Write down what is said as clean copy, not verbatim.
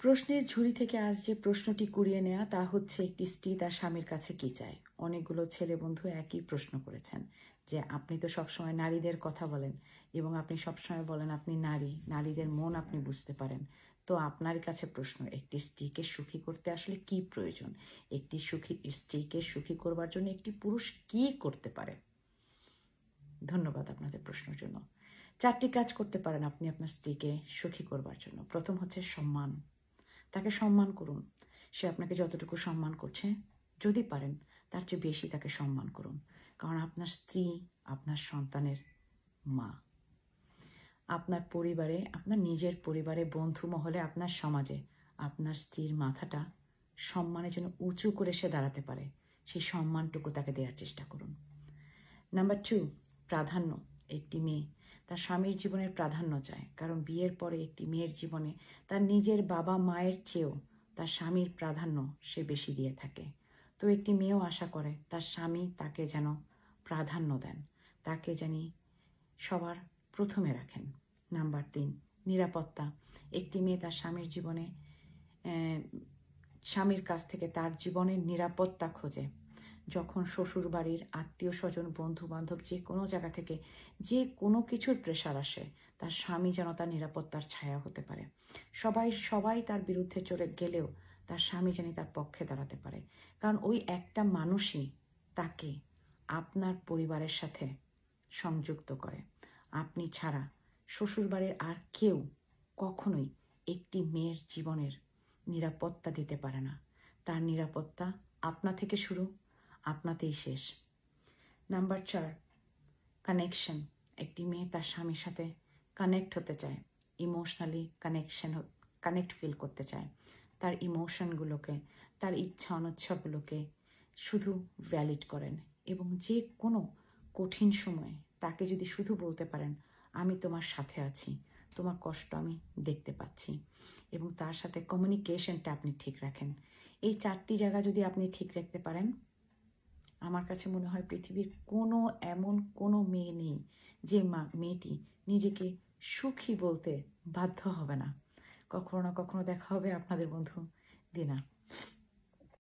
প্রশ্নের ঝুড়ি থেকে আজ যে প্রশ্নটি কুড়িয়ে নেওয়া তা হচ্ছে একটি স্ত্রী তার স্বামীর কাছে কি চায়। অনেকগুলো ছেলে বন্ধু একই প্রশ্ন করেছেন যে আপনি তো সবসময় নারীদের কথা বলেন এবং আপনি সবসময় বলেন আপনি নারীদের মন আপনি বুঝতে পারেন। তো আপনার কাছে প্রশ্ন, একটি স্ত্রীকে সুখী করতে আসলে কি প্রয়োজন? একটি স্ত্রীকে সুখী করবার জন্য একটি পুরুষ কি করতে পারে? ধন্যবাদ আপনাদের প্রশ্নের জন্য। 4টি কাজ করতে পারেন আপনি আপনার স্ত্রীকে সুখী করবার জন্য। প্রথম হচ্ছে সম্মান। তাকে সম্মান করুন। সে আপনাকে যতটুকু সম্মান করছে, যদি পারেন তার চেয়ে বেশি তাকে সম্মান করুন। কারণ আপনার স্ত্রী আপনার সন্তানের মা। আপনার পরিবারে, আপনার নিজের পরিবারে, বন্ধু মহলে, আপনার সমাজে আপনার স্ত্রীর মাথাটা সম্মানে যেন উঁচু করে সে দাঁড়াতে পারে, সেই সম্মানটুকু তাকে দেওয়ার চেষ্টা করুন। নাম্বার 2, প্রাধান্য। একটি মেয়ে তার স্বামীর জীবনের প্রাধান্য চায়, কারণ বিয়ের পরে একটি মেয়ের জীবনে তার নিজের বাবা মায়ের চেয়েও তার স্বামীর প্রাধান্য সে বেশি দিয়ে থাকে। তো একটি মেয়েও আশা করে তার স্বামী তাকে যেন প্রাধান্য দেন, তাকে জানি সবার প্রথমে রাখেন। নাম্বার 3, নিরাপত্তা। একটি মেয়ে তার স্বামীর জীবনে স্বামীর কাছ থেকে তার জীবনের নিরাপত্তা খোঁজে। যখন শ্বশুর বাড়ির আত্মীয় স্বজন, বন্ধু বান্ধব, যে কোনো জায়গা থেকে যে কোনো কিছুর প্রেশার আসে, তার স্বামী যেন তার নিরাপত্তার ছায়া হতে পারে। সবাই তার বিরুদ্ধে চলে গেলেও তার স্বামী যেন তার পক্ষে দাঁড়াতে পারে। কারণ ওই একটা মানুষই তাকে আপনার পরিবারের সাথে সংযুক্ত করে। আপনি ছাড়া শ্বশুরবাড়ির আর কেউ কখনোই একটি মেয়ের জীবনের নিরাপত্তা দিতে পারে না। তার নিরাপত্তা আপনা থেকে শুরু, আপনাতেই শেষ। Number 4, connection. একটি মেয়ে তার স্বামীর সাথে কানেক্ট হতে চায়, ইমোশনালি কানেক্ট ফিল করতে চায়। তার ইমোশনগুলোকে, তার ইচ্ছা অনিচ্ছাগুলোকে শুধু ভ্যালিড করেন এবং যে কোনো কঠিন সময়ে তাকে যদি শুধু বলতে পারেন আমি তোমার সাথে আছি, তোমার কষ্ট আমি দেখতে পাচ্ছি, এবং তার সাথে কমিউনিকেশনটা আপনি ঠিক রাখেন। এই 4টি জায়গা যদি আপনি ঠিক রাখতে পারেন, আমার কাছে মনে হয় পৃথিবীর এমন কোনো মেয়ে নেই যে মেয়েটি নিজেকে সুখী বলতে বাধ্য হবে না। কখনো না কখনো দেখা হবে। আপনাদের বন্ধু দিনা।